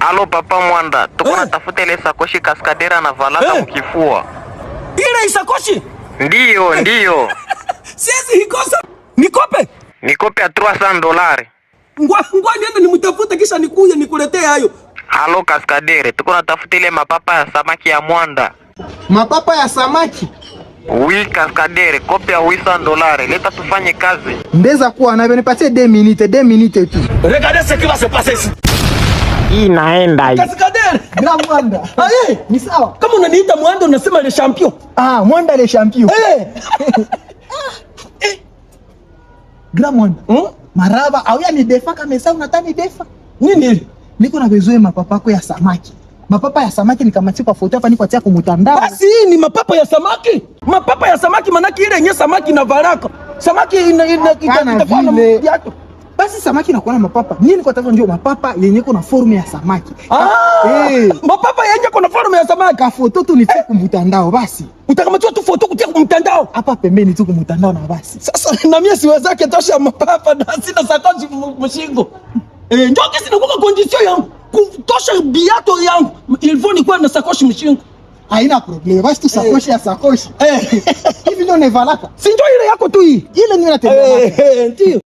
Alo papa Mwanda, tuko natafuta ile sakoshi Kaskadera na valaka mkifua. Ile isakoshi? Ndiyo. Siwezi hikosa. Nikope? Nikope ya $300. Ngwa niende nimtafute kisha nikuye nikuletee hayo. Alo Kaskadere, tuko natafuta ile mapapa ya samaki ya Mwanda. Mapapa ya samaki? Oui Kaskadere, kope ya $800. Leta tufanye kazi. Ndeza kuwa na benipatie 2 minutes tu. Regardez ce qui va se passer ici. Hii naenda hii. Kaskadere, Grand Mwanda. Ni sawa. Kama unaniita Mwanda unasema le champion. Mwanda le champion. Grand Mwanda. Maraba, au ya ni defa kama sasa unataka ni defa. Nini? Niko na bezoe mapapa ya samaki. Mapapa ya samaki nikamatia kwa foto hapa niko tia kwa mtandao. Basi hii ni mapapa ya samaki. Mapapa ya samaki manaki ile yenye samaki na varaka. Samaki itakuwa na yako. Basi samaki inakuwa na mapapa. Nini kwa tafuta ndio mapapa yenye kuna form ya samaki. Mapapa yenye kuna form ya samaki. Ka foto tu nitie kwa mtandao basi. Utakamatiwa tu foto kutia kwa mtandao. Hapa pembeni tu kwa mtandao na basi. Sasa na mimi siwezake tosha mapapa na sina sakoshi mshingo. Ndio kesi ni kwa condition yangu. Kutosha biato yangu. Il faut ni kwa na sakoshi mshingo. Haina problem. Basi tu sakoshi ya sakoshi. Hivi ndio nevalaka. Si ndio ile yako tu hii. Ile ni natembea. Ndio.